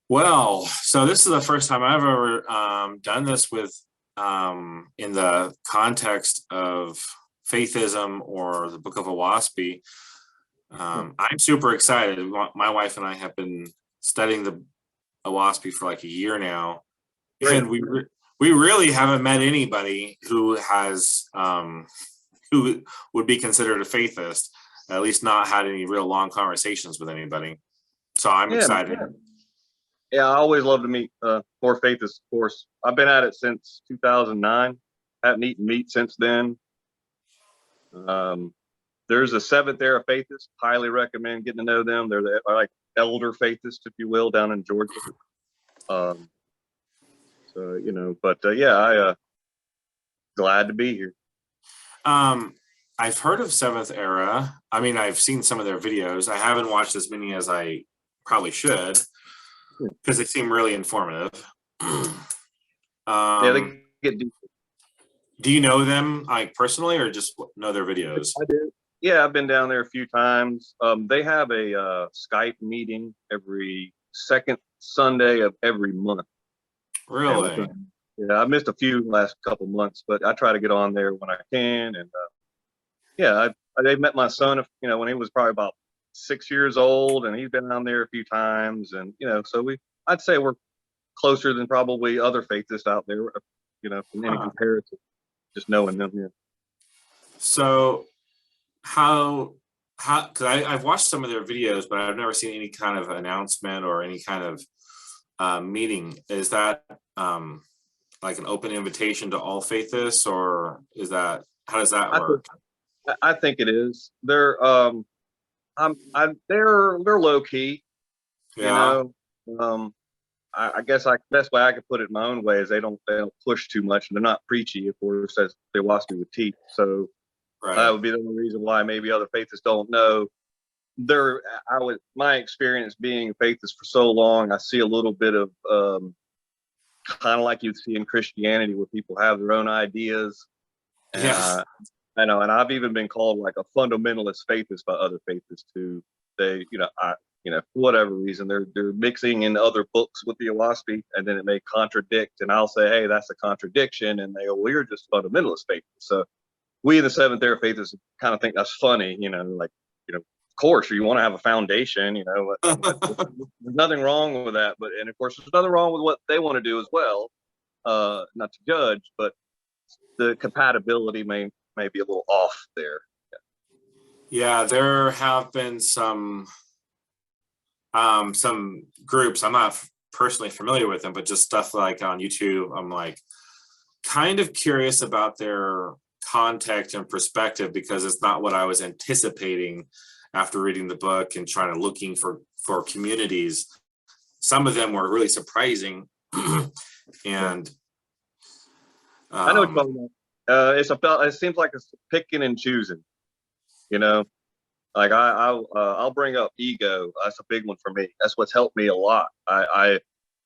Well, so this is the first time I've ever done this with in the context of Faithism or the Book of Owaspie. I'm super excited. My wife and I have been studying the Owaspie for like a year now, Great. and we really haven't met anybody who has who would be considered a Faithist. At least not had any real long conversations with anybody. So I'm Yeah, excited. yeah. I always love to meet more Faithists, of course. I've been at it since 2009. Haven't eaten meat since then. Um, there's a Seventh Era Faithist. Highly recommend getting to know them. They're like elder Faithists, if you will, down in Georgia. Um, but yeah, I glad to be here. Um, I've heard of Seventh Era. I mean, I've seen some of their videos. I haven't watched as many as I probably should because they seem really informative. Yeah, um, they get deep. do you know them like personally or just know their videos? I do. Yeah, I've been down there a few times. They have a Skype meeting every second Sunday of every month. And Really? yeah, I missed a few last couple months, but I try to get on there when I can. And yeah, they met my son, when he was probably about 6 years old, and he's been on there a few times. And so I'd say we're closer than probably other faithists out there, in any Huh. comparison, just knowing them. Yeah. So how because I've watched some of their videos, but I've never seen any kind of announcement or any kind of meeting. Is that like an open invitation to all faithists, or is that how does that I think work? I think it is. They're low key, you Yeah. know. Um, I guess best way I could put it in my own way is they don't push too much, and they're not preachy, of course, as they watch me with teeth. So that Right. would be the only reason why maybe other faiths don't know. There, my experience being a faithist for so long, I see a little bit of kind of like you'd see in Christianity, where people have their own ideas, and Yeah. I know, and I've even been called like a fundamentalist faithist by other faithists too. They, for whatever reason, they're mixing in other books with the Owaspie, and then it may contradict, and I'll say, hey, that's a contradiction, and they go, well, you're just fundamentalist faithists. So we in the Seventh Day Faithists kind of think that's funny, like, of course, you want to have a foundation, I'm like, there's nothing wrong with that, but and of course, there's nothing wrong with what they want to do as well. Not to judge, but the compatibility may be a little off there. Yeah, there have been some groups. I'm not personally familiar with them, but just stuff like on YouTube. I'm like kind of curious about their context and perspective because it's not what I was anticipating after reading the book and trying to looking for communities. Some of them were really surprising, Yeah. and I know what you're um, talking about. It seems like it's picking and choosing. You know, like I'll bring up ego. That's a big one for me. That's what's helped me a lot.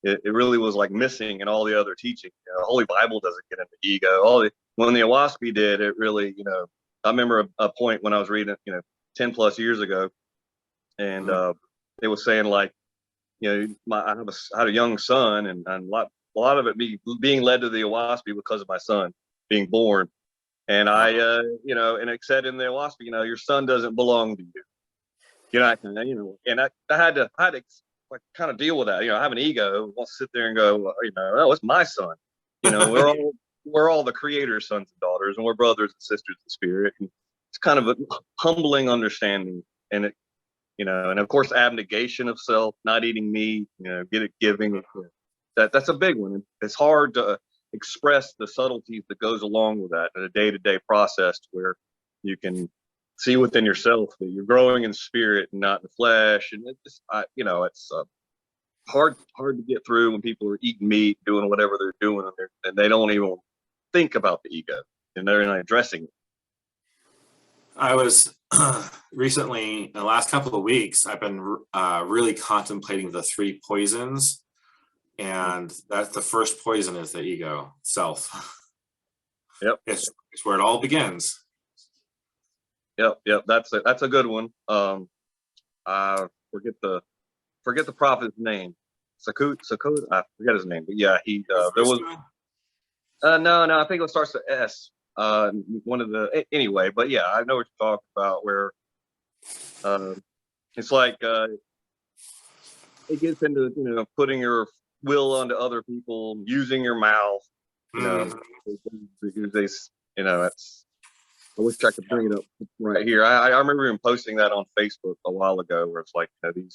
It really was like missing in all the other teaching. The Holy Bible doesn't get into ego. When the Owaspie did, it really, I remember a point when I was reading it, 10 plus years ago, and it was saying like, I had a young son, and a lot of it being led to the Owaspie because of my son being born. And and it said in the Owaspie, your son doesn't belong to you. And I had to like kind of deal with that. I have an ego. I'll sit there and go, well, no, it's my son. We're all the creator's sons and daughters, and we're brothers and sisters in spirit. And it's kind of a humbling understanding, and and of course, abnegation of self, not eating meat, giving. That's a big one. It's hard to express the subtleties that goes along with that in a day-to-day process where you can see within yourself that you're growing in spirit and not in the flesh. And it's hard to get through when people are eating meat, doing whatever they're doing, and they don't even think about the ego, and they're not addressing it. I was recently in the last couple of weeks. I've been really contemplating the three poisons, and that's the first poison is the ego, self. Yep, It's where it all begins. yep. That's a good one. I forget the prophet's name. Sakut, I forget his name, but yeah, The there first was one? no, I think it starts with S. One of the anyway, but yeah, I know what you're talking about. Where uh, it's like it gets into putting your will onto other people, using your mouth. You know, Mhm. because they, it's. I wish I could bring it up right here. I remember even posting that on Facebook a while ago, where it's like I do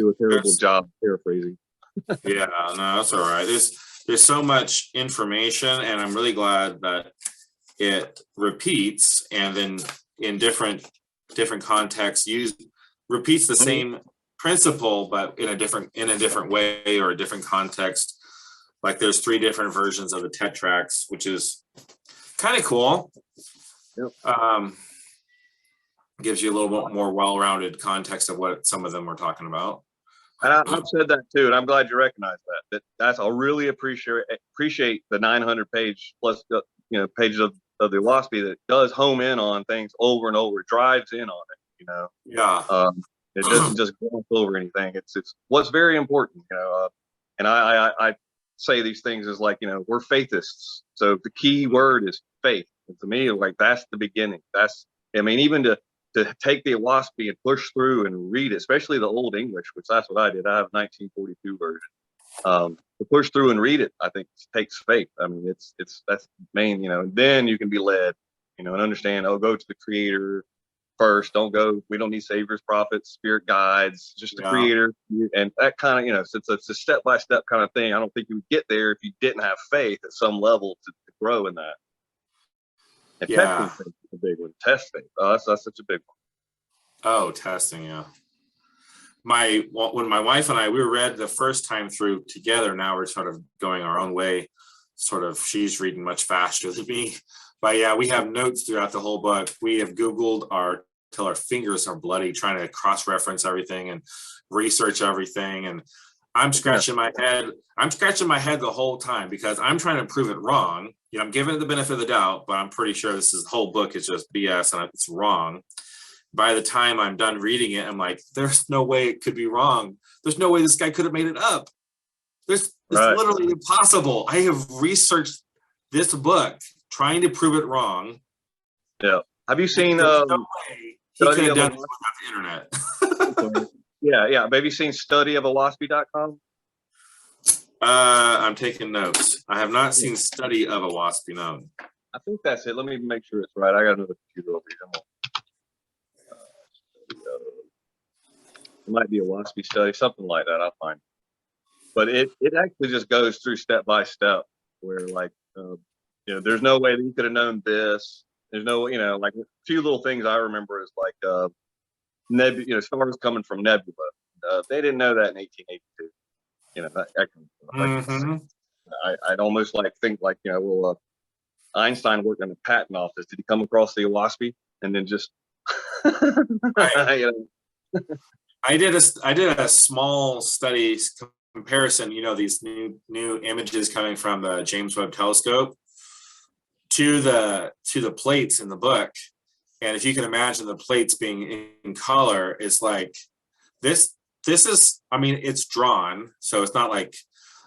a terrible There's, job paraphrasing. yeah, no, that's all right. There's so much information, and I'm really glad that it repeats, and then in different contexts use repeats the Mhm. same principle, but in a different way or a different context. Like there's three different versions of the tetrax, which is kind of cool. Yep. Um, gives you a little bit more well-rounded context of what some of them we're talking about. And I've said that too, and I'm glad you recognize that's I really appreciate the 900 page plus pages of the WASP that does home in on things over and over, drives in on it. Yeah. It doesn't just gloss over anything. It's what's very important. And I say these things as like we're faithists, so the key word is faith. And to me, like that's the beginning. Even to take the WASP and push through and read it, especially the Old English, which that's what I did. I have a 1942 version. To push through and read it, I think takes faith. I mean, that's main, and then you can be led, and understand. Oh, go to the Creator first. Don't go. We don't need saviors, prophets, spirit guides. Just the Yeah. Creator, and that kind of, since it's a step by step kind of thing. I don't think you would get there if you didn't have faith at some level to grow in that. And testing Yeah. faith is a big one. Test faith. Oh, that's such a big one. Oh, testing. Yeah. When my wife and I we read the first time through together, now we're sort of going our own way. Sort of, she's reading much faster than me, but yeah, we have notes throughout the whole book. We have Googled till our fingers are bloody trying to cross-reference everything and research everything. And I'm scratching my head. I'm scratching my head the whole time because I'm trying to prove it wrong. I'm giving it the benefit of the doubt, but I'm pretty sure the whole book is just BS and it's wrong. By the time I'm done reading it, I'm like, there's no way it could be wrong. There's no way this guy could have made it up. It's Right. literally impossible. I have researched this book trying to prove it wrong. Yeah. Have you seen There's no way he could Study have of a done this without the internet. Yeah. Have you seen studyofawasp.com? I'm taking notes. I have not seen Study of a Waspy, no. I think that's it. Let me make sure it's right. I got another computer over here. It might be a waspy study, something like that. I'll find. But it actually just goes through step by step, where like there's no way that you could have known this. There's no like a few little things I remember is like stars coming from nebula. They didn't know that in 1882. That kind of stuff. Like, I'd almost like think like Einstein worked in a patent office. Did he come across the Owaspy and then just Right. I did a small study comparison. These new images coming from the James Webb Telescope to the plates in the book, and if you can imagine the plates being in color, it's like this. This is, I mean, it's drawn, so it's not like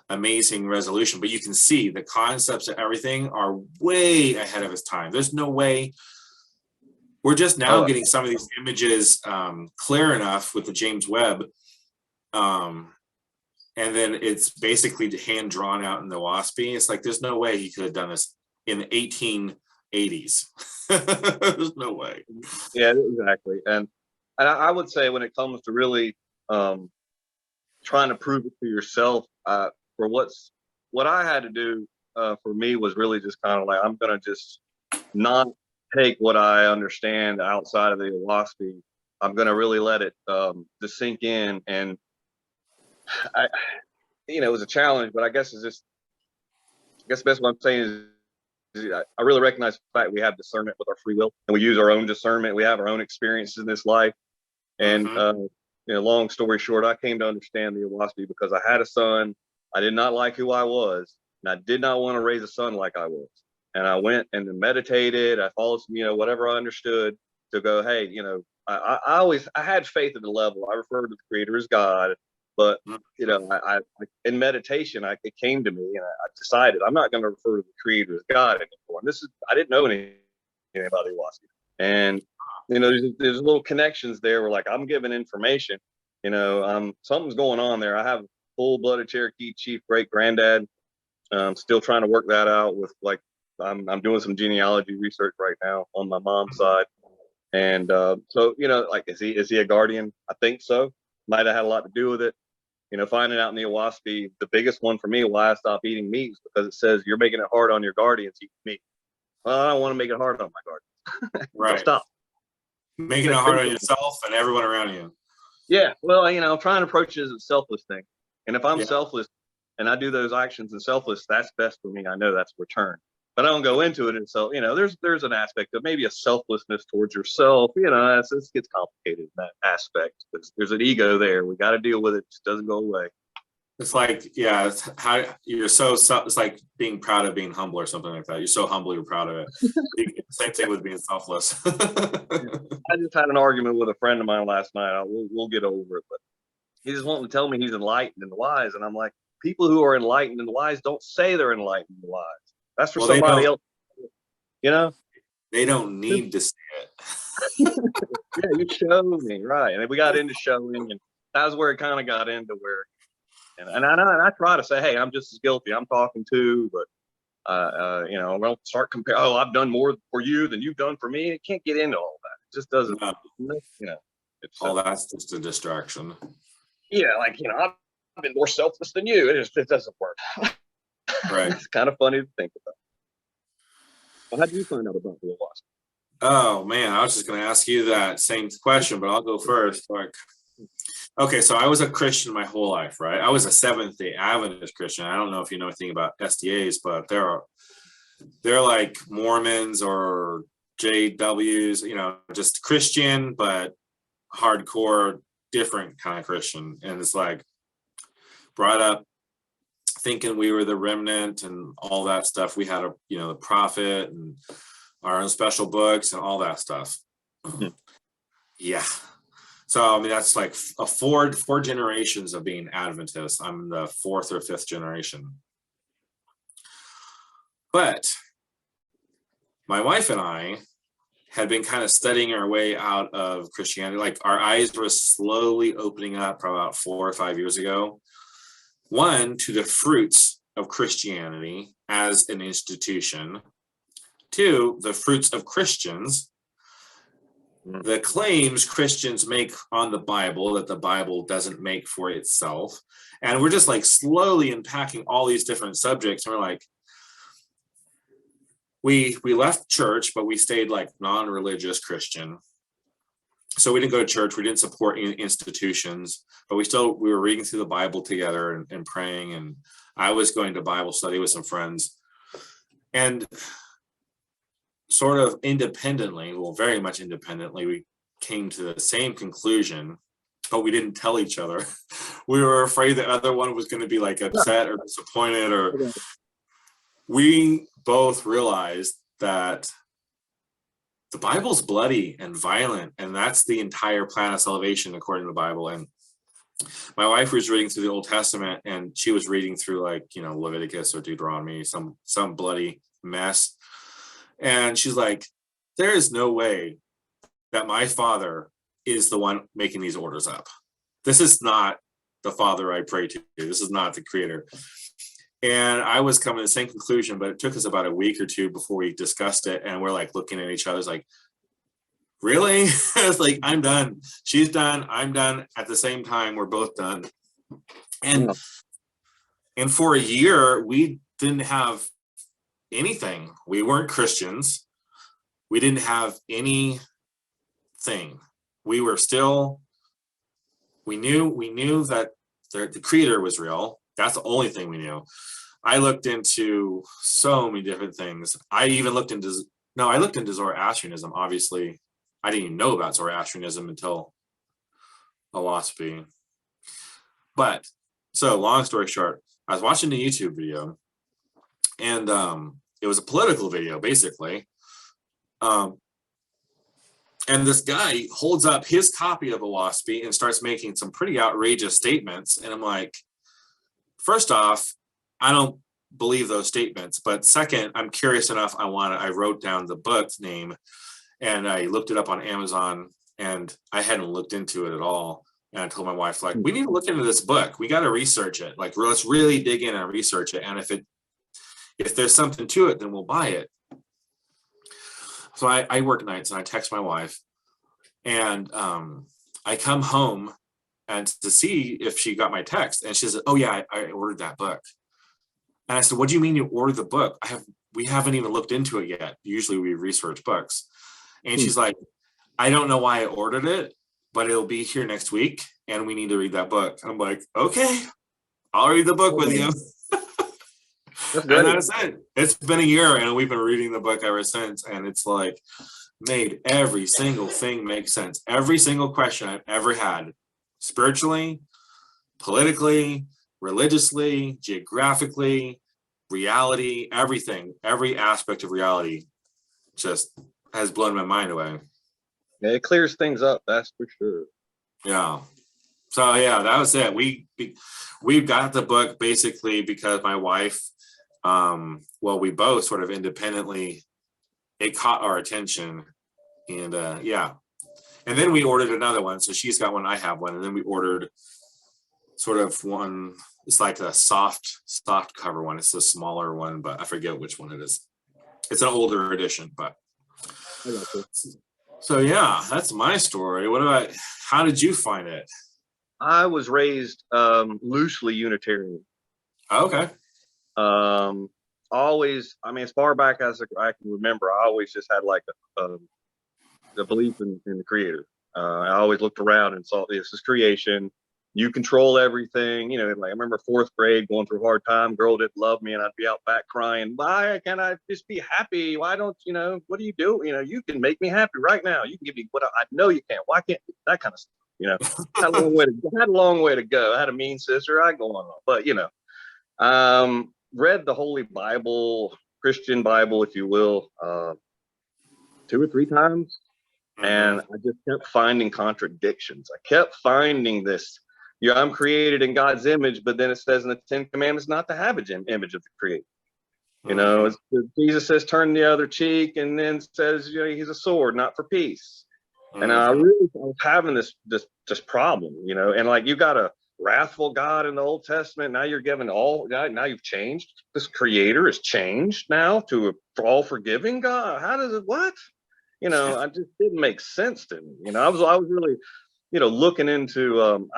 amazing resolution, but you can see the concepts of everything are way ahead of its time. There's no way. We're just now getting some of these images clear enough with the James Webb, and then it's basically hand drawn out in the WASPy. It's like there's no way he could have done this in the 1880s. There's no way. Yeah, exactly. And I would say when it comes to really trying to prove it to yourself, for what I had to do for me was really just kind of like I'm gonna just not take what I understand outside of the WASPy. I'm gonna really let it just sink in, and it was a challenge, but I guess the best what I'm saying is I really recognize the fact we have discernment with our free will, and we use our own discernment. We have our own experiences in this life, and long story short, I came to understand the WASPy because I had a son. I did not like who I was, and I did not want to raise a son like I was. And I went and meditated. I followed some, whatever I understood to go, hey, I had faith at the level. I referred to the Creator as God. But Mm. you know, I in meditation, it came to me, and I decided I'm not going to refer to the Creator as God anymore. And I didn't know anything about ayahuasca, and you know, there's little connections there where like I'm giving information. You know, something's going on there. I have full-blooded Cherokee chief great granddad. Still trying to work that out with like I'm doing some genealogy research right now on my mom's side, and so you know, like is he a guardian? I think so. Might have had a lot to do with it. You know, finding out in the ayahuasca, the biggest one for me why I stopped eating meat is because it says you're making it hard on your guardians eating meat. Well, I don't want to make it hard on my guardians. So Right. stop. Making it hard on yourself and everyone around you. Yeah, well, you know, I'm trying to approach it as a selfless thing. And if I'm Yeah. selfless and I do those actions and selfless, that's best for me. I know that's return. But I don't go into it and so, you know, there's an aspect of maybe a selflessness towards yourself. You know, it gets complicated in that aspect. There's an ego there. We got to deal with it. It just doesn't go away. It's like, yeah, it's how you're it's like being proud of being humble or something like that. You're so humble, you're proud of it. Same thing with being selfless. I just had an argument with a friend of mine last night. We'll get over it, but he just wanted to tell me he's enlightened and wise. And I'm like, people who are enlightened and wise don't say they're enlightened and wise. That's for somebody else. You know? They don't need to say it. Yeah, you showed me, right. And we got into showing, and that was where it kind of got into where, and I try to say, hey, I'm just as guilty. I'm talking too, but you know, don't start comparing. Oh, I've done more for you than you've done for me. It can't get into all that. It just doesn't. No. You know, All that's just a distraction. Yeah, like you know, I've been more selfless than you. It doesn't work. Right. It's kind of funny to think about. Well, how did you find out about the ayahuasca? Oh man, I was just going to ask you that same question, but I'll go first. Like, okay, so I was a Christian my whole life, right? I was a Seventh-day Adventist Christian. I don't know if you know anything about SDAs, but they're like Mormons or JWs, you know, just Christian, but hardcore, different kind of Christian. And it's like brought up thinking we were the remnant and all that stuff. We had the prophet and our own special books and all that stuff. Yeah. So I mean that's like a four generations of being Adventist. I'm the fourth or fifth generation. But my wife and I had been kind of studying our way out of Christianity. Like our eyes were slowly opening up from about 4 or 5 years ago. One, to the fruits of Christianity as an institution. Two, the fruits of Christians, the claims Christians make on the Bible that the Bible doesn't make for itself. And we're just like slowly unpacking all these different subjects. And we're like, we left church, but we stayed like non-religious Christian. So we didn't go to church. We didn't support institutions, but we were reading through the Bible together and praying. And I was going to Bible study with some friends. And sort of independently, well, very much independently, we came to the same conclusion, but we didn't tell each other. We were afraid the other one was going to be like upset or disappointed, or we both realized that the Bible's bloody and violent, and that's the entire plan of salvation according to the Bible. And my wife was reading through the Old Testament, and she was reading through like, Leviticus or Deuteronomy, some bloody mess. And she's like, there is no way that my father is the one making these orders up. This is not the Father I pray to. This is not the Creator. And I was coming to the same conclusion, but it took us about a week or two before we discussed it. And we're like looking at each other like, really? It's like, I'm done. She's done. I'm done. At the same time, we're both done. And for a year, we didn't have anything. We weren't Christians. We didn't have anything. We were still, we knew that the Creator was real. That's the only thing we knew. I looked into so many different things. I looked into Zoroastrianism. Obviously, I didn't even know about Zoroastrianism until philosophy. But so long story short, I was watching a YouTube video, and it was a political video, basically. And this guy holds up his copy of Owaspy and starts making some pretty outrageous statements. And I'm like, first off, I don't believe those statements. But second, I'm curious enough. I wrote down the book's name and I looked it up on Amazon, and I hadn't looked into it at all. And I told my wife, like, we need to look into this book. We got to research it. Like, let's really dig in and research it. And if there's something to it, then we'll buy it. So I work nights and I text my wife, and I come home and to see if she got my text, and she said, "Oh yeah, I ordered that book." And I said, "What do you mean you ordered the book? We haven't even looked into it yet. Usually we research books." And she's like, "I don't know why I ordered it, but it'll be here next week, and we need to read that book." I'm like, "Okay, I'll read the book with you." And that's it. It's been a year, and we've been reading the book ever since. And it's like made every single thing make sense. Every single question I've ever had, spiritually, politically, religiously, geographically, reality, everything, every aspect of reality just has blown my mind away. Yeah, it clears things up, that's for sure. Yeah. So yeah, that was it. We got the book basically because my wife, we both sort of independently, it caught our attention, and yeah. And then we ordered another one. So she's got one, I have one, and then we ordered sort of one. It's like a soft cover one. It's a smaller one, but I forget which one it is. It's an older edition, but. So yeah, that's my story. What about, how did you find it? I was raised loosely Unitarian. Okay. Always, I mean, as far back as I can remember, I always just had like a belief in the Creator. I always looked around and saw this is creation. You control everything. You know, like I remember 4th grade going through a hard time. Girl didn't love me, and I'd be out back crying. Why can't I just be happy? Why don't you know? What do you do? You know, you can make me happy right now. You can give me what I know you can't. Why can't that kind of stuff? You know, had a long way to go. I had a mean sister. I go on, but you know, read the Holy Bible, Christian Bible, if you will, 2 or 3 times. And I just kept finding contradictions. I kept finding this, yeah, I'm created in God's image, but then it says in the 10 Commandments not to have an image of the Creator. You know, Jesus says turn the other cheek, and then says, you know, he's a sword, not for peace. And I was having this problem, you know, and like you got a wrathful God in the Old Testament. Now you're given all God. Now you've changed. This Creator is changed now to a all forgiving God. How does it, what? You know, I just didn't make sense to me. You know, I was really, you know, looking into, in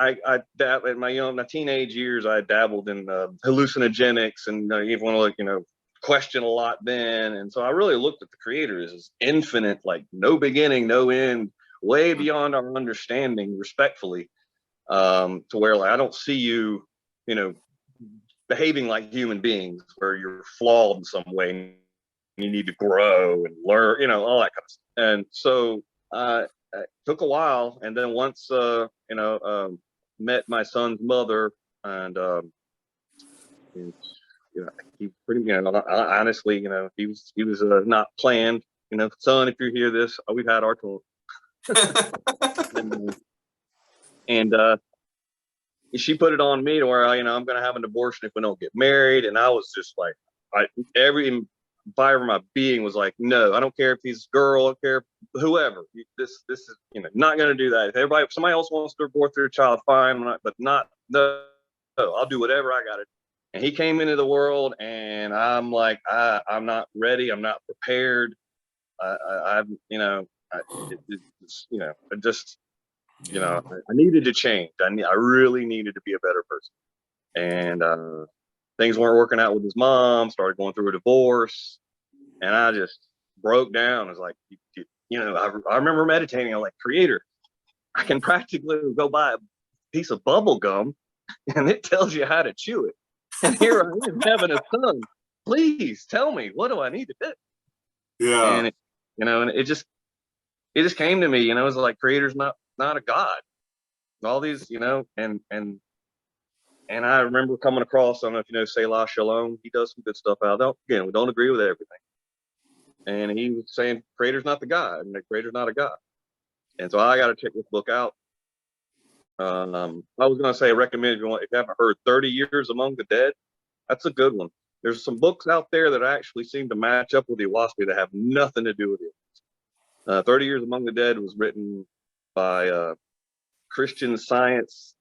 my teenage years, I dabbled in hallucinogenics and even want to, like, you know, question a lot then. And so I really looked at the Creator as infinite, like no beginning, no end, way beyond our understanding, respectfully, to where like I don't see you, you know, behaving like human beings where you're flawed in some way and you need to grow and learn, you know, all that kind of stuff. And so it took a while, and then once met my son's mother, and you know, he pretty, you know, honestly, you know, he was not planned. You know, son, if you hear this, we've had our talk. and she put it on me to where you know I'm going to have an abortion if we don't get married, and I was just like, every fiber of my being was like, no, I don't care if he's a girl, I don't care whoever. This is, you know, not going to do that. If somebody else wants to abort their child, fine, but not, no, I'll do whatever I got to. And he came into the world, and I'm like, I'm not ready. I'm not prepared. I'm, you know, you know, I just, you know, I needed to change. I really needed to be a better person. And things weren't working out with his mom, started going through a divorce, and I just broke down. I was like, you know, I remember meditating. I'm like, Creator, I can practically go buy a piece of bubble gum and it tells you how to chew it. And here I am having a son. Please tell me, what do I need to do? Yeah. And you know, and it just came to me, you know, it was like Creator's not a God. All these, you know, and I remember coming across, I don't know if you know Selah Shalom, he does some good stuff out. Again, we don't agree with everything. And he was saying Creator's not the God, and the Creator's not a God. And so I got to check this book out. I was going to say recommend if you haven't heard 30 Years Among the Dead. That's a good one. There's some books out there that actually seem to match up with the Owaspy that have nothing to do with it. 30 Years Among the Dead was written by Christian Scientist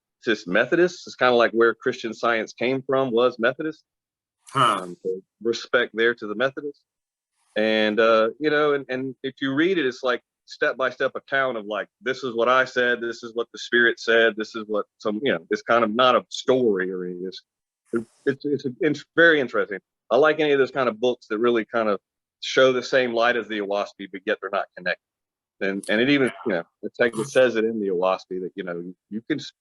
Methodists. It's kind of like where Christian Science came from, was Methodist. So respect there to the Methodists. And and if you read it, it's like step-by-step account of like, this is what I said, this is what the Spirit said, this is what it's kind of not a story or anything. It's very interesting. I like any of those kind of books that really kind of show the same light as the Owaspy, but yet they're not connected. And it even, it says it in the Owaspy that,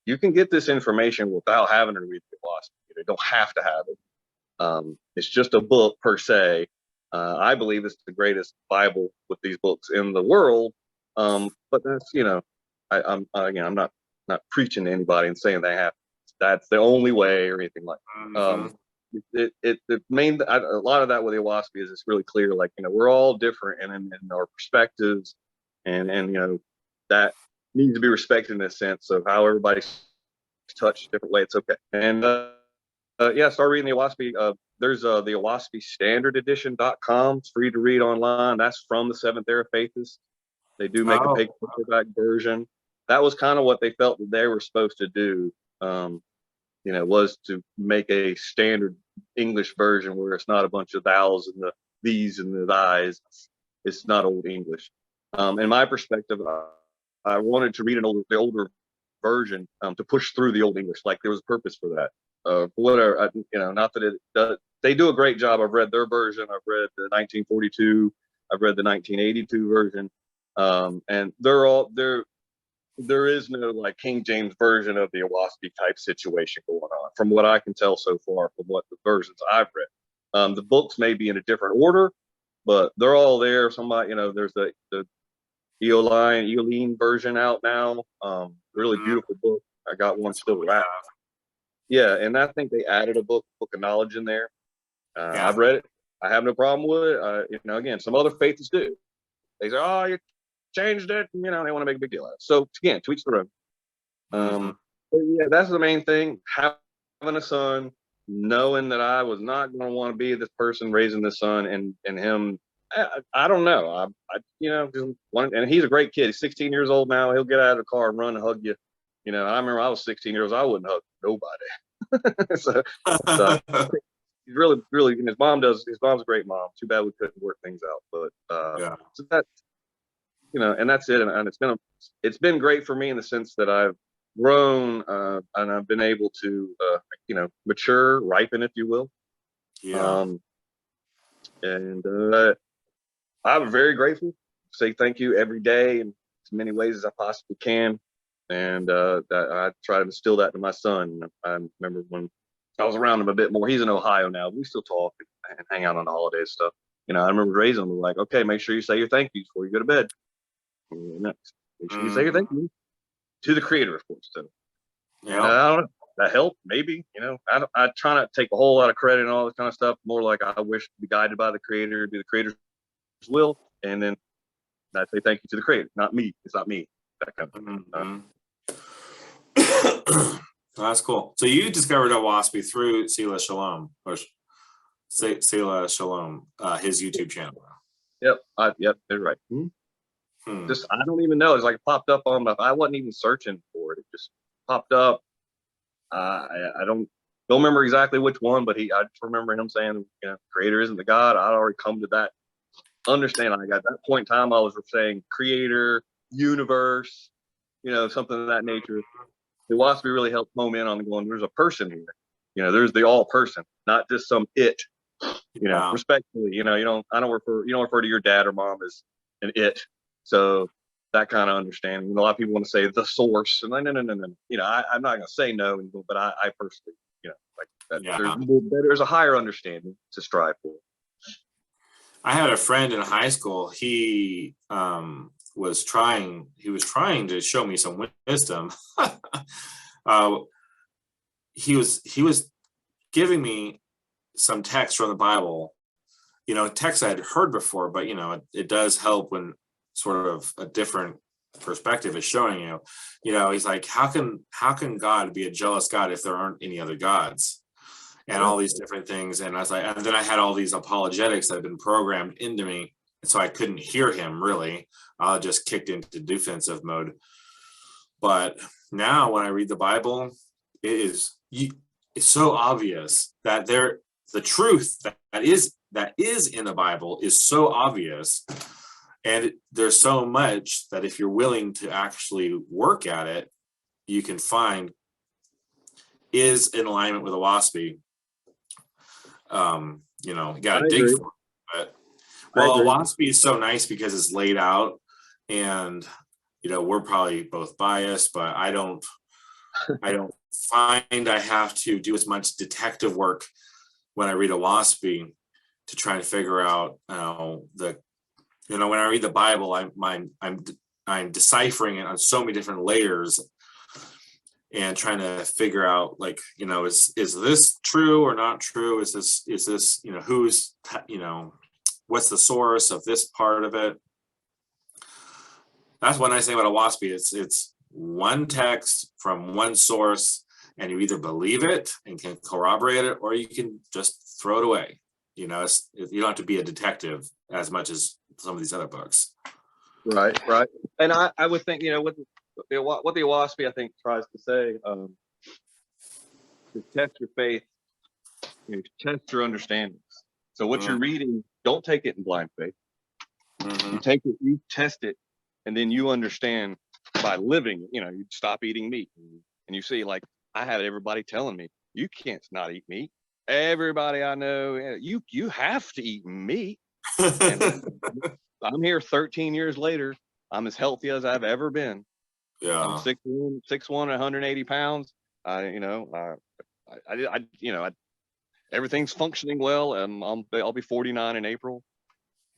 you can get this information without having to read the Owaspy. You don't have to have it. It's just a book per se. I believe it's the greatest Bible with these books in the world. But that's, I'm not preaching to anybody and saying that's the only way or anything like that. A lot of that with the Owaspy is it's really clear, like, we're all different in our perspectives, and that needs to be respected in a sense of how everybody's touched a different way. It's okay. And start reading the Owaspy. There's the Owaspy Standard Edition.com. It's free to read online. That's from the Seventh Era Faithist. They do make a paperback version. That was kind of what they felt that they were supposed to do. Was to make a standard English version where it's not a bunch of thous and the these and the thys. It's not Old English. In my perspective, I wanted to read the older version to push through the Old English. Like there was a purpose for that. Whatever, not that it does. They do a great job. I've read their version. I've read the 1942. I've read the 1982 version. And there is no like King James version of the Owaspy type situation going on, from what I can tell so far, from what the versions I've read. The books may be in a different order, but they're all there. Somebody, there's the Eoline version out now. Really beautiful book. I got one still around. Yeah, and I think they added a book of knowledge in there. I've read it. I have no problem with it. Again, some other Faithists do. They say, "Oh, you changed it," and, they want to make a big deal out of it. So again, to each their own. Yeah, that's the main thing. Having a son, knowing that I was not going to want to be this person raising this son, and him. I don't know. And he's a great kid. He's 16 years old now. He'll get out of the car and run and hug you. I remember I was 16 years old. I wouldn't hug nobody. so he's really, really, and his mom's a great mom. Too bad we couldn't work things out. But so that, and that's it. And it's been great for me in the sense that I've grown and I've been able to mature, ripen, if you will. I'm very grateful. Say thank you every day in as many ways as I possibly can. And I try to instill that to my son. I remember when I was around him a bit more. He's in Ohio now. We still talk and hang out on the holidays and stuff. I remember raising him like, okay, make sure you say your thank yous before you go to bed. Make sure you say your thank you to the Creator, of course. So, I don't know. That helped, maybe. I try not to take a whole lot of credit and all this kind of stuff. More like I wish to be guided by the Creator, do the Creator's will, and then I say thank you to the Creator, not me. It's not me. That kind of That's cool. So you discovered Owaspy through Sila Shalom, or Sila Shalom, his YouTube channel. Yep, they're right. Just I don't even know. It's like it popped up on my. I wasn't even searching for it. It just popped up. I don't remember exactly which one, but I just remember him saying, Creator isn't the God. I'd already come to that understanding. Like at that point in time, I was saying Creator, universe, something of that nature. The Owaspy really helped home in on going, there's a person here. There's the all person, not just some it. Respectfully, you don't refer to your dad or mom as an it. So that kind of understanding. A lot of people want to say the source, and no. I'm not going to say no, but I personally, like that. There's a higher understanding to strive for. I had a friend in high school. He was trying to show me some wisdom. He was giving me some text from the Bible, text I had heard before, but it does help when sort of a different perspective is showing you. He's like, how can God be a jealous God if there aren't any other gods? And all these different things. And I was like, and then I had all these apologetics that had been programmed into me, and so I couldn't hear him really. I just kicked into defensive mode. But now when I read the Bible, it's so obvious that the truth that is in the Bible is so obvious. And there's so much that if you're willing to actually work at it, you can find is in alignment with a WASPy. You got to dig for it. But a WASPy is so nice because it's laid out, and we're probably both biased, but I don't find I have to do as much detective work when I read a WASPy to try and figure out when I read the Bible, I'm deciphering it on so many different layers and trying to figure out, like, is this true or not true? Is this who's what's the source of this part of it? That's one nice thing about a WASPy. It's one text from one source, and you either believe it and can corroborate it, or you can just throw it away. You don't have to be a detective as much as some of these other books. Right. And I would think, what the WASPy I think tries to say, to test your faith, to test your understandings. So what you're reading, don't take it in blind faith. You take it, you test it, and then you understand by living it. You stop eating meat, and you see, like, I had everybody telling me, you can't not eat meat. Everybody I know, you have to eat meat. And I'm here 13 years later. I'm as healthy as I've ever been. Yeah, I'm 6'1", 180 pounds. Everything's functioning well. I'll be 49 in April.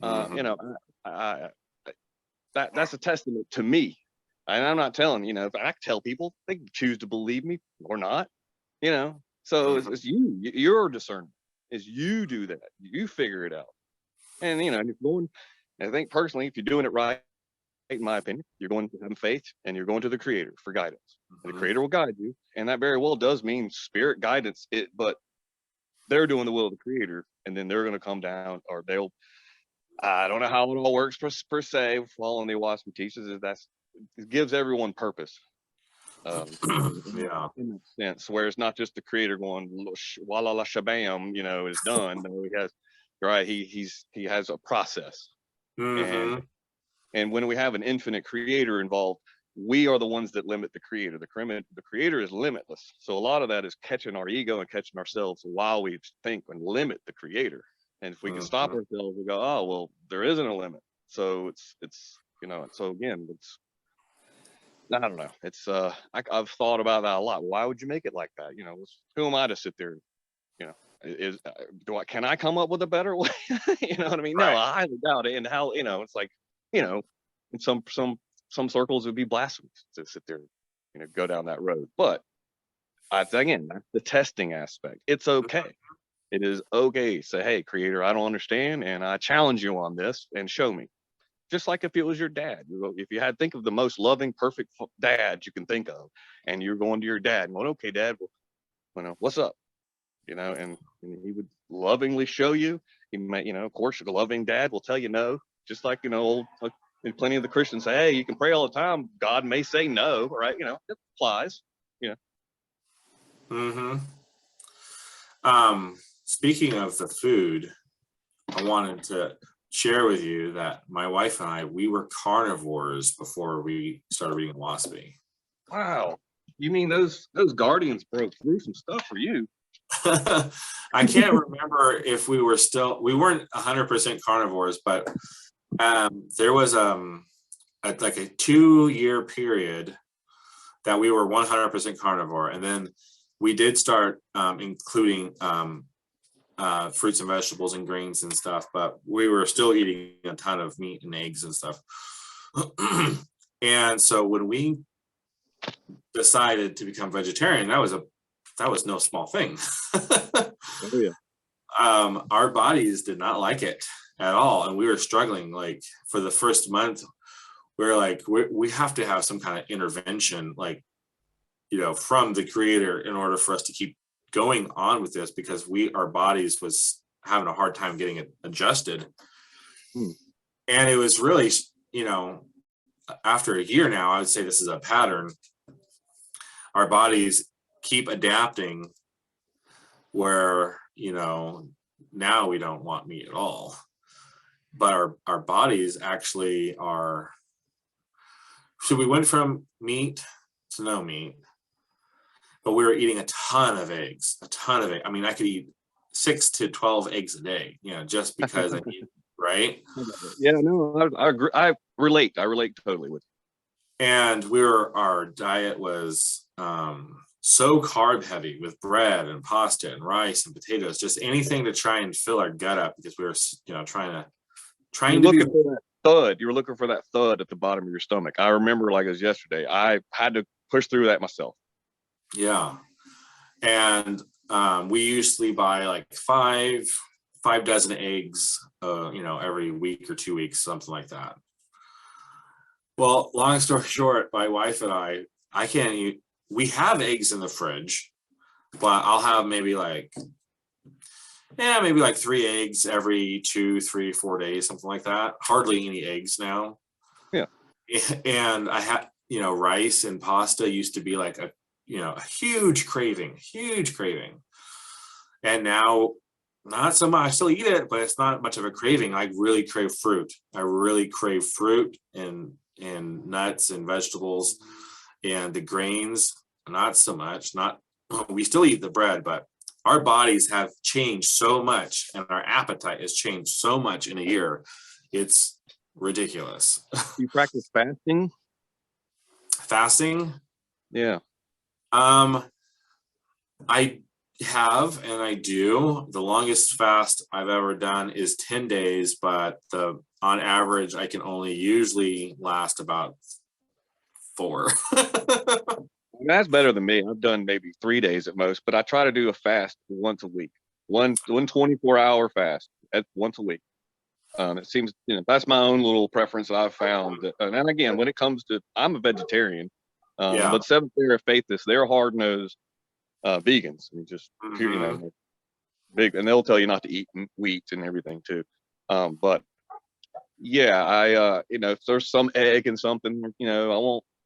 That's a testament to me. And I'm not telling, if I tell people, they can choose to believe me or not. So it's your discernment is you do that, you figure it out. And I think personally, if you're doing it right, in my opinion, you're going to have faith and you're going to the Creator for guidance. And the Creator will guide you, and that very well does mean spirit guidance. But they're doing the will of the Creator, and then they're going to come down, or they'll. I don't know how it all works per se. Following the WASP teaches is it gives everyone purpose. In that sense, where it's not just the Creator going walla la shabam, it's done. No, he has he has a process. And when we have an infinite Creator involved, we are the ones that limit the Creator. The Creator is limitless. So a lot of that is catching our ego and catching ourselves while we think and limit the Creator. And if we can stop ourselves, we go, oh, well, there isn't a limit. So so again, I don't know. It's I've thought about that a lot. Why would you make it like that? Who am I to sit there? Can I come up with a better way? You know what I mean? Right. No, I highly doubt it. And how it's like, in some circles it would be blasphemous to sit there, go down that road. But again, that's the testing aspect. It's okay. It is okay. Say, hey, Creator, I don't understand, and I challenge you on this, and show me. Just like if it was your dad. If you think of the most loving, perfect dad you can think of, and you're going to your dad and going, okay, Dad, well, what's up? And he would lovingly show you. He might, of course, the loving dad will tell you no. Just like, plenty of the Christians say, hey, you can pray all the time. God may say no, right? It applies. Speaking of the food, I wanted to share with you that my wife and we were carnivores before we started reading WASPy. Wow. You mean those guardians broke through some stuff for you? I can't remember if we weren't 100% carnivores, but there was like a 2-year period that we were 100% carnivore, and then we did start including fruits and vegetables and greens and stuff, but we were still eating a ton of meat and eggs and stuff. And so when we decided to become vegetarian, that was no small thing. Oh, yeah. Our bodies did not like it at all, and we were struggling. Like, for the first month, we're like, we have to have some kind of intervention, like, from the creator in order for us to keep going on with this, because our bodies was having a hard time getting it adjusted. And it was really, after a year now, I would say this is a pattern. Our bodies keep adapting where, now we don't want meat at all. But our bodies actually are, so we went from meat to no meat, but we were eating a ton of eggs. I mean, I could eat 6 to 12 eggs a day, just because I need, right? Yeah, no, I agree. I relate totally with you. And our diet was so carb heavy, with bread and pasta and rice and potatoes, just anything to try and fill our gut up, because we were, trying to be for that thud. You were looking for that thud at the bottom of your stomach. I remember like it was yesterday. I had to push through that myself. Yeah. And we usually buy like five dozen eggs, every week or 2 weeks, something like that. Well, long story short, my wife and I can't eat. We have eggs in the fridge, but I'll have maybe like 3 eggs every 2, 3, 4 days, something like that. Hardly any eggs now. Yeah. And I had, rice and pasta used to be like a huge craving. And now, not so much. I still eat it, but it's not much of a craving. I really crave fruit. And nuts and vegetables, and the grains, not so much. We still eat the bread, but our bodies have changed so much, and our appetite has changed so much in a year. It's ridiculous. You practice fasting? Fasting? Yeah. I have, and I do. The longest fast I've ever done is 10 days, but on average, I can only usually last about 4. That's better than me. I've done maybe 3 days at most, but I try to do a fast once a week. One 24-hour fast once a week. It seems, that's my own little preference that I've found. And again, when it comes to, I'm a vegetarian, but Seventh Day Faithist, they're hard-nosed vegans. I mean, just big, and they'll tell you not to eat wheat and everything too. But yeah, I if there's some egg and something,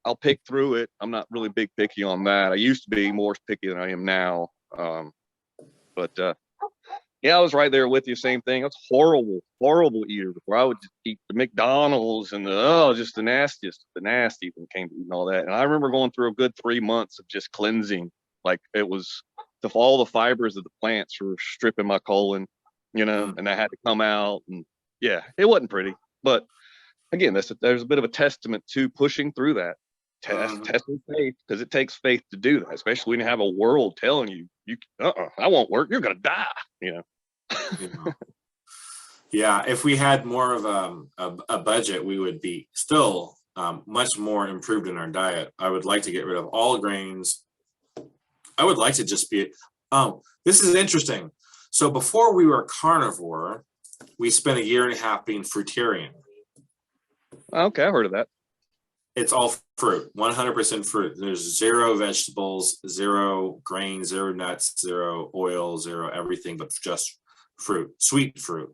I'll pick through it. I'm not really big picky on that. I used to be more picky than I am now. But yeah, I was right there with you. Same thing. I was horrible eater before. I would just eat the McDonald's and just the nastiest, the nasty when it came to eating all that. And I remember going through a good 3 months of just cleansing. Like it was all the fibers of the plants were stripping my colon, and I had to come out. And yeah, it wasn't pretty. But again, there's a bit of a testament to pushing through that. Testing faith, because it takes faith to do that, especially when you have a world telling you I won't work, you're gonna die. Yeah, if we had more of a budget, we would be still much more improved in our diet. I would like to get rid of all grains. I would like to just be, this is interesting. So before we were carnivore, we spent a year and a half being fruitarian. Okay, I heard of that. It's all fruit, 100% fruit. There's 0 vegetables, 0 grains, 0 nuts, 0 oil, 0 everything, but just fruit, sweet fruit.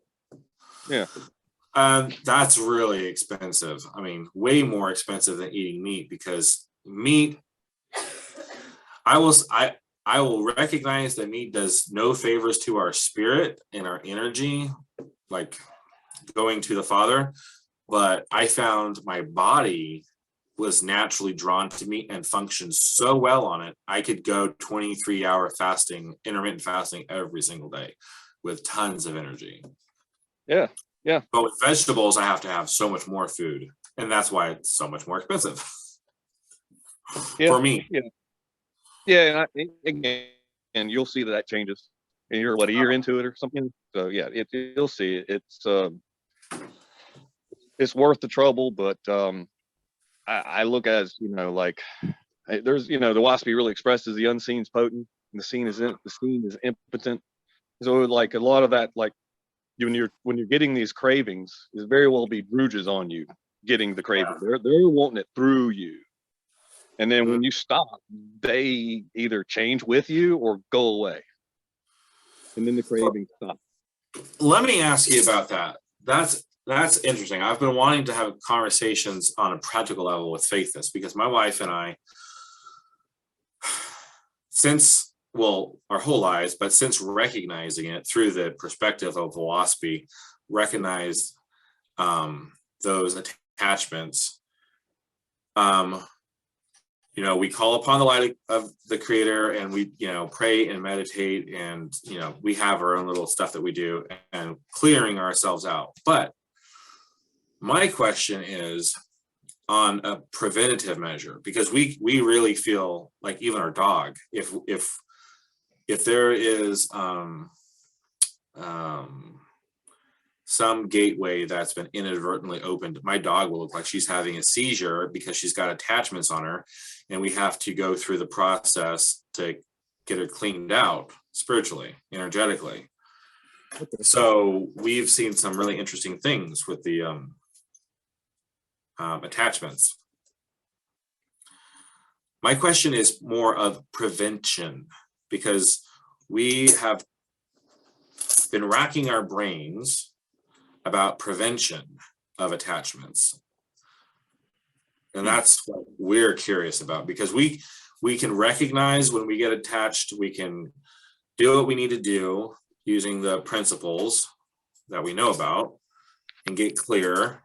Yeah. That's really expensive. I mean, way more expensive than eating meat, because meat, I will recognize that meat does no favors to our spirit and our energy, like going to the Father. But I found my body was naturally drawn to meat and functioned so well on it. I could go 23-hour fasting, intermittent fasting every single day with tons of energy. Yeah. Yeah. But with vegetables, I have to have so much more food. And that's why it's so much more expensive for me. Yeah. Yeah. And you'll see that changes. And you're a year into it or something. So yeah, you'll see it. It's worth the trouble, but I look as there's the WASP really expresses the unseen is potent, and the seen is impotent. So like a lot of that, like when you're getting these cravings, is very well be bruises on you, getting the craving. They're wanting it through you. And then when you stop, they either change with you or go away. And then the craving stops. Let me ask you about that. That's interesting. I've been wanting to have conversations on a practical level with Faithist, because my wife and I, since, well, our whole lives, but since recognizing it through the perspective of philosophy, recognize those attachments. We call upon the light of the Creator, and we, pray and meditate, and, we have our own little stuff that we do, and clearing ourselves out. But my question is on a preventative measure, because we really feel like, even our dog, if there is some gateway that's been inadvertently opened, my dog will look like she's having a seizure because she's got attachments on her, and we have to go through the process to get her cleaned out spiritually, energetically. Okay. So we've seen some really interesting things with the attachments. My question is more of prevention, because we have been racking our brains about prevention of attachments. And that's what we're curious about, because we can recognize when we get attached, we can do what we need to do using the principles that we know about and get clear.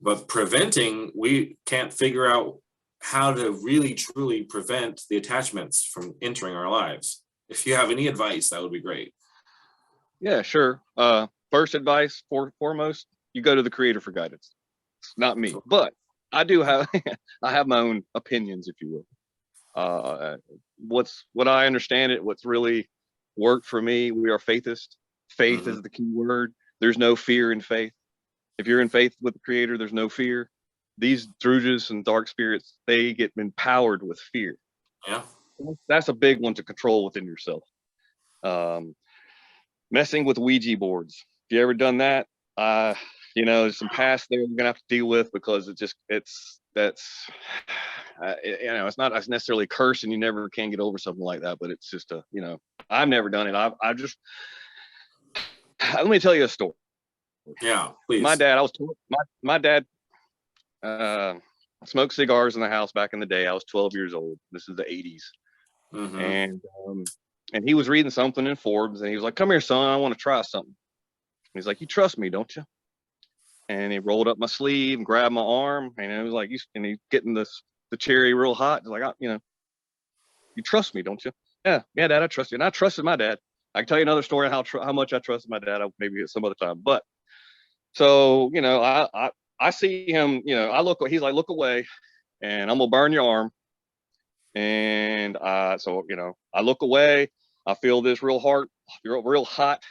But preventing, we can't figure out how to really truly prevent the attachments from entering our lives. If you have any advice, that would be great. Yeah, sure. First advice, foremost, you go to the Creator for guidance. It's not me, but I do have I have my own opinions, if you will. What I understand it, what's really worked for me, we are faithist. Faith is the key word. There's no fear in faith. If you're in faith with the Creator, there's no fear. These druges and dark spirits, they get empowered with fear. Yeah. That's a big one to control within yourself. Messing with Ouija boards. If you ever done that, there's some past there you're gonna have to deal with, because it's not necessarily a curse, and you never can get over something like that. But it's just I've never done it. Let me tell you a story. Yeah, please. My dad smoked cigars in the house back in the day. I was 12 years old. This is the 80s. And he was reading something in Forbes, and he was like, "Come here, son, I want to try something." And he's like, "You trust me, don't you?" And he rolled up my sleeve and grabbed my arm, and it was like, and he's getting the cherry real hot. He's like, "You trust me, don't you?" Yeah, Dad, I trust you. And I trusted my dad. I can tell you another story on how much I trusted my dad, maybe at some other time. But so, I see him, he's like, "Look away, and I'm gonna burn your arm." And I look away, I feel this real hot,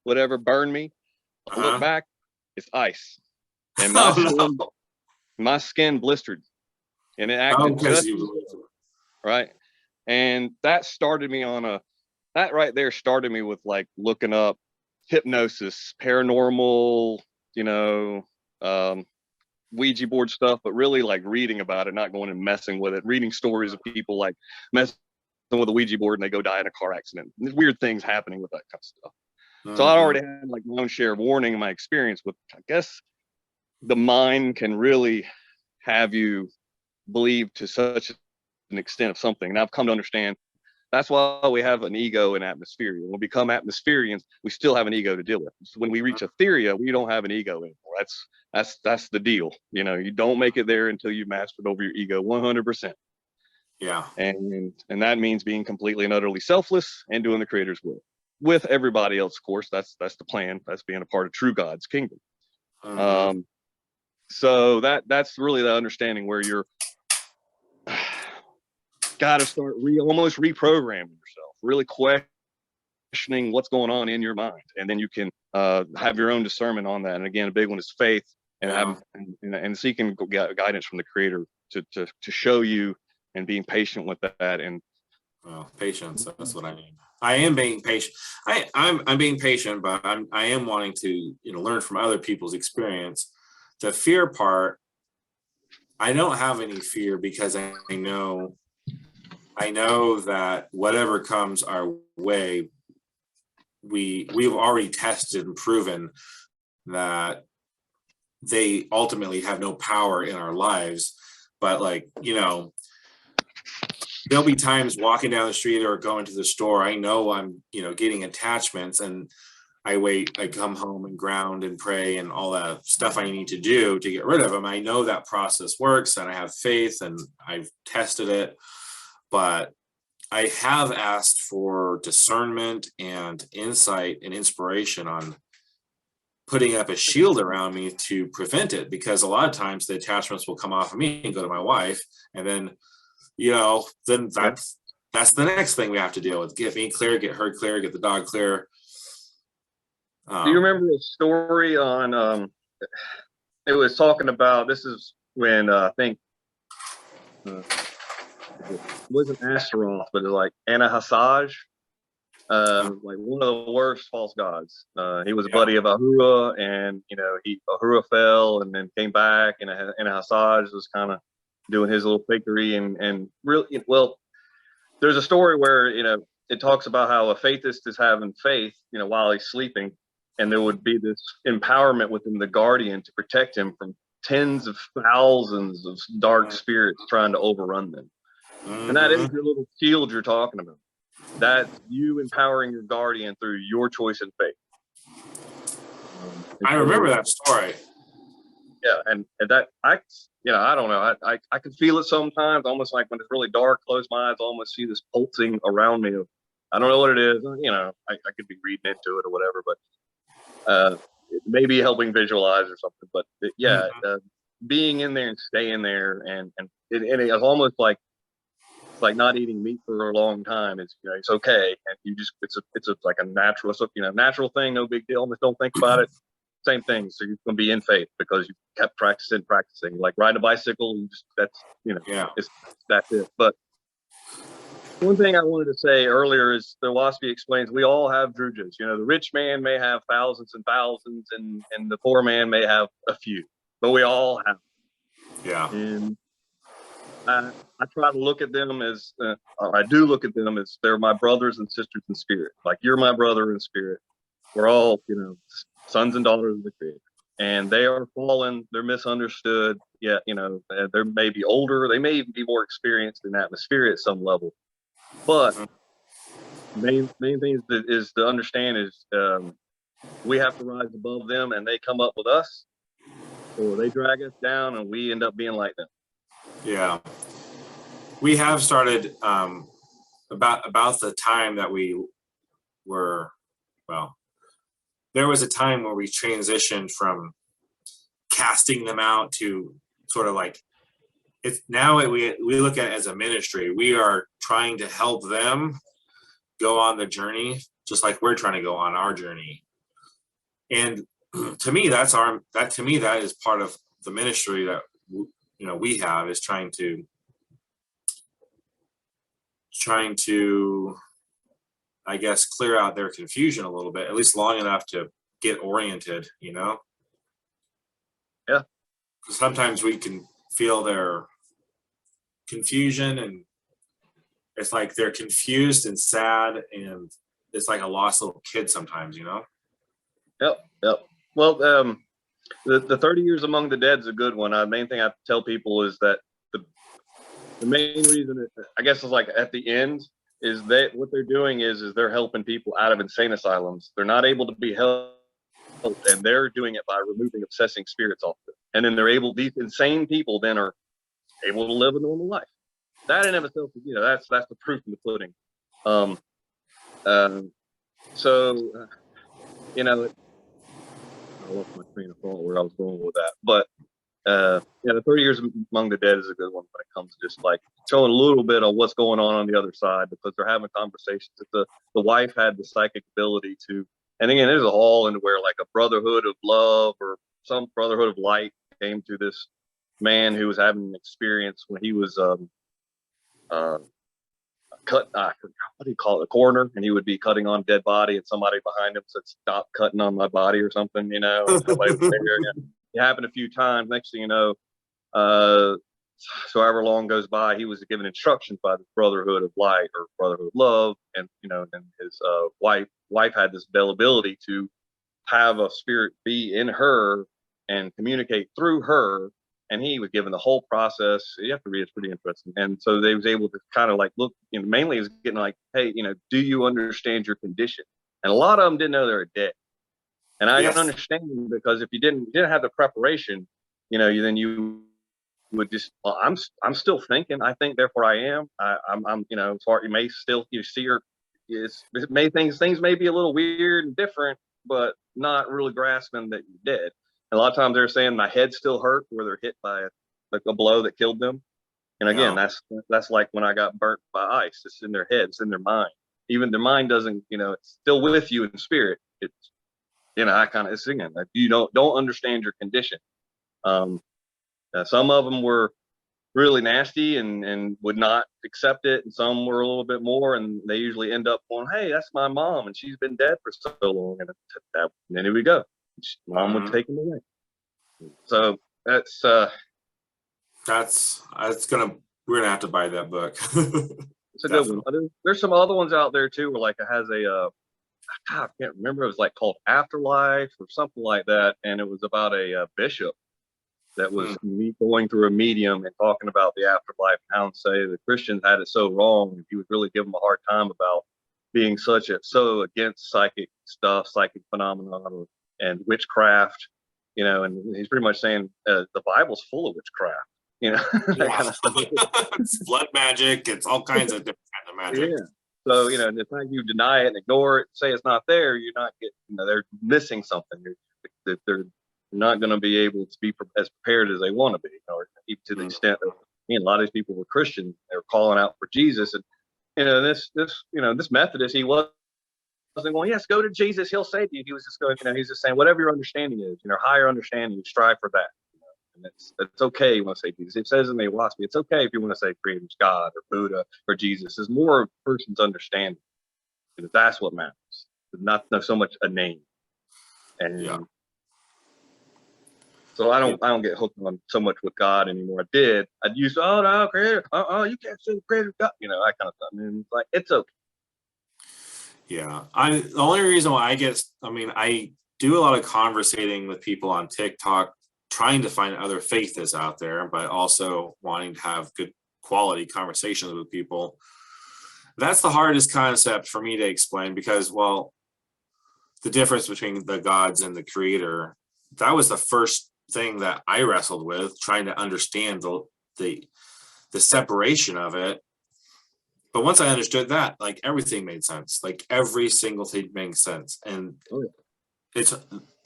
whatever, burn me. I look back, it's ice. And my skin blistered. And it acted just right. And that started me that right there started me with like looking up hypnosis, paranormal, Ouija board stuff, but really like reading about it, not going and messing with it, reading stories of people like messing with a Ouija board and they go die in a car accident. There's weird things happening with that kind of stuff. So I already had like my own share of warning in my experience with, I guess the mind can really have you believe to such an extent of something. And I've come to understand that's why we have an ego in Atmospherian. When we become Atmospherians, we still have an ego to deal with. So when we reach Etheria, we don't have an ego anymore. That's the deal. You don't make it there until you've mastered over your ego 100%. Yeah. And that means being completely and utterly selfless and doing the Creator's will with everybody else. Of course, that's the plan. That's being a part of true God's kingdom. So that's really the understanding where you're got to start almost reprogramming yourself, really questioning what's going on in your mind, and then you can have your own discernment on that. And again, a big one is faith, and seeking guidance from the Creator to show you, and being patient with that. And patience, that's what I mean. I am being patient. I'm being patient, but I am wanting to learn from other people's experience. The fear part, I don't have any fear because I know that whatever comes our way, we've already tested and proven that they ultimately have no power in our lives. But like, there'll be times walking down the street or going to the store, I know I'm, getting attachments, and I come home and ground and pray and all that stuff I need to do to get rid of them. I know that process works, and I have faith, and I've tested it, but I have asked for discernment and insight and inspiration on putting up a shield around me to prevent it, because a lot of times the attachments will come off of me and go to my wife, and then then that's the next thing we have to deal with: get me clear, get her clear, get the dog clear. Do you remember a story on it was talking about, this is when I think it wasn't Astaroth, but it was like Anahassaj, like one of the worst false gods. He was a buddy of Ahura, and Ahura fell and then came back, and Anahassaj was kind of doing his little fakery, and really, well, there's a story where it talks about how a faithist is having faith while he's sleeping, and there would be this empowerment within the guardian to protect him from tens of thousands of dark spirits trying to overrun them. And that is your little shield you're talking about. That's you empowering your guardian through your choice and faith. I remember that story. Yeah, and that I don't know. I can feel it sometimes, almost like when it's really dark, close my eyes, I almost see this pulsing around me. I don't know what it is. I could be reading into it or whatever, but it may be helping visualize or something. But being in there and staying there, and it's almost like not eating meat for a long time. It's okay, and you just it's like a natural natural thing, no big deal. Almost don't think about it. Same thing. So you're going to be in faith because you kept practicing, like riding a bicycle. That's it. But one thing I wanted to say earlier is the philosophy explains we all have drujas. The rich man may have thousands and thousands, and the poor man may have a few, but we all have. Yeah. And I try to look at them as I do look at them as they're my brothers and sisters in spirit. Like, you're my brother in spirit. We're all, sons and daughters of the Creator, and they are fallen. They're misunderstood. Yeah, they may be older. They may even be more experienced in atmosphere at some level. But main thing is to understand is we have to rise above them, and they come up with us, or they drag us down, and we end up being like them. Yeah, we have started about the time that we were, there was a time where we transitioned from casting them out to sort of like, it's now we look at it as a ministry. We are trying to help them go on the journey, just like we're trying to go on our journey. And to me, that is part of the ministry that we have, is trying to I guess clear out their confusion a little bit, at least long enough to get oriented. Yeah. Sometimes we can feel their confusion, and it's like they're confused and sad, and it's like a lost little kid sometimes. Yep. Well, the 30 years among the dead is a good one. The main thing I tell people is that the main reason, I guess, is like at the end, is that what they're doing is they're helping people out of insane asylums. They're not able to be helped, and they're doing it by removing obsessing spirits off them. And then these insane people then are able to live a normal life. That in of itself, that's the proof in the pudding. I lost my train of thought where I was going with that. But the 30 years among the dead is a good one when it comes to just like showing a little bit of what's going on the other side, because they're having conversations. If the wife had the psychic ability to, and again, there's a hall into where like a brotherhood of love or some brotherhood of light came to this man who was having an experience when he was what do you call it, a coroner, and he would be cutting on a dead body, and somebody behind him said, "Stop cutting on my body," or something, Nobody was there. It happened a few times. Next thing you know, so however long goes by, he was given instructions by the Brotherhood of Light or Brotherhood of Love, and and his wife had this ability to have a spirit be in her and communicate through her. And he was given the whole process. You have to read; it's pretty interesting. And so they was able to kind of like look, mainly is getting like, hey, do you understand your condition? And a lot of them didn't know they were dead. And I can Yes. understand, because if you didn't have the preparation, then you would just, well, I'm still thinking. I think, therefore I am. I'm as far, you may still, you see her. It may things may be a little weird and different, but not really grasping that you're dead. And a lot of times they're saying my head still hurt where they're hit by a blow that killed them. And again, Yeah. that's like when I got burnt by ice. It's in their head, it's in their mind. Even their mind doesn't, it's still with you in spirit. It's, I kind of, it's again, like, you don't understand your condition. Some of them were really nasty and would not accept it, and some were a little bit more, and they usually end up going, hey, that's my mom, and she's been dead for so long, and then here we go, mom would take him away. So that's we're gonna have to buy that book. it's a good one. There's some other ones out there too, where like it has a I can't remember, it was like called Afterlife or something like that, and it was about a bishop that was going through a medium and talking about the afterlife, and how, say, the Christians had it so wrong, and he would really give them a hard time about being so against psychic stuff, psychic phenomenon, and witchcraft, and he's pretty much saying the Bible's full of witchcraft, that kind of stuff. It's blood magic. It's all kinds of different kinds of magic. Yeah. So, the time you deny it and ignore it, say it's not there, you're not getting, they're missing something. They're not going to be able to be as prepared as they want to be, or even to the extent that a lot of these people were Christian. They were calling out for Jesus, and this Methodist, he wasn't going, yes, go to Jesus, he'll save you. He was just going, he's just saying, whatever your understanding is, higher understanding, you strive for that. And it's okay you want to say Jesus. It says in the philosophy, it's okay if you want to say Creator's God or Buddha or Jesus. It's more a person's understanding. That's what matters. Not so much a name. And so I don't get hooked on so much with God anymore. I'd use, oh no, Creator, you can't say Creator God, that kind of stuff. And it's like, it's okay. Yeah, the only reason why I do a lot of conversating with people on TikTok, trying to find other faithists out there, but also wanting to have good quality conversations with people. That's the hardest concept for me to explain, because, well, the difference between the gods and the Creator, that was the first thing that I wrestled with, trying to understand the separation of it. But once I understood that, like, everything made sense. Like, every single thing makes sense. And it's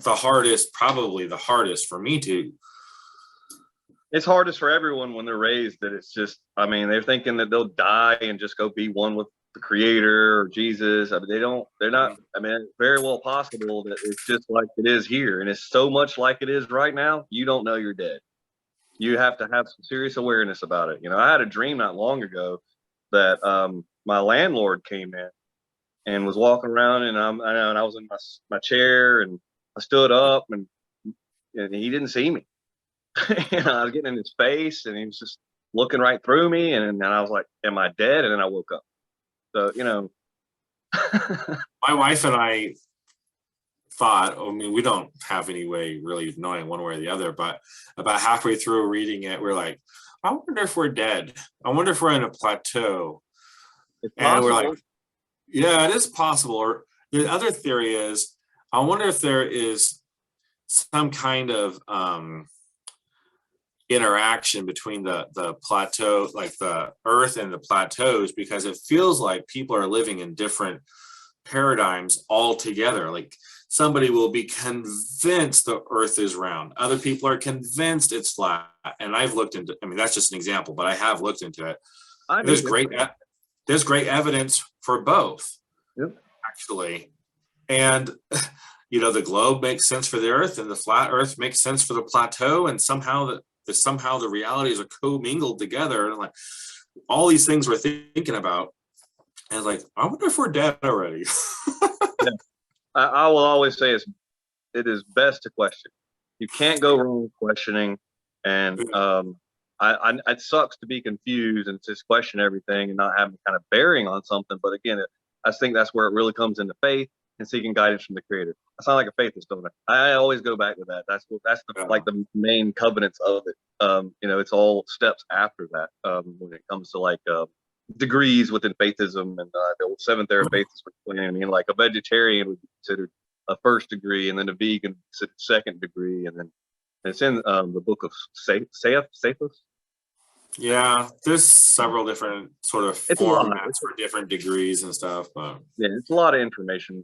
probably the hardest for me to. It's hardest for everyone when they're raised that it's just, they're thinking that they'll die and just go be one with the Creator or Jesus. They're not, it's very well possible that it's just like it is here. And it's so much like it is right now, you don't know you're dead. You have to have some serious awareness about it. I had a dream not long ago that my landlord came in and was walking around, and I was in my chair, and I stood up, and he didn't see me. And I was getting in his face, and he was just looking right through me, and then I was like, am I dead? And then I woke up. So, My wife and I thought, we don't have any way really of knowing one way or the other, but about halfway through reading it, we're like, I wonder if we're dead. I wonder if we're in a plateau. And we're like, yeah, it is possible. Or the other theory is, I wonder if there is some kind of interaction between the plateau, like the earth and the plateaus, because it feels like people are living in different paradigms altogether. Like, somebody will be convinced the earth is round, other people are convinced it's flat. And I've looked into, that's just an example, but I have looked into it. There's great evidence for both. Yep. Actually. And the globe makes sense for the earth, and the flat earth makes sense for the plateau, and somehow the realities are commingled together. And like, all these things we're thinking about, and like, I wonder if we're dead already. Yeah. I will always say it is best to question. You can't go wrong with questioning. And it sucks to be confused and just question everything and not having kind of bearing on something. But again, I think that's where it really comes into faith and seeking guidance from the Creator. I sound like a faithist, don't I? I always go back to that. That's Yeah. like the main covenants of it. It's all steps after that when it comes to like degrees within faithism and the old seventh era faithist. I mean, like a vegetarian would be considered a first degree, and then a vegan second degree, and then it's in the book of Faithist. Yeah, there's several different sort of It's a lot. formats for different degrees and stuff, but Yeah, it's a lot of information.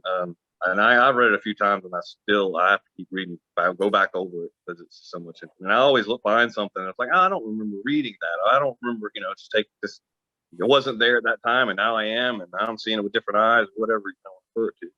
And I've read it a few times, and I have to keep reading. I go back over it because it's so much. And I always find something. And it's like, oh, I don't remember reading that. I don't remember, just take this. It wasn't there at that time, and now I am, and now I'm seeing it with different eyes, whatever you refer to.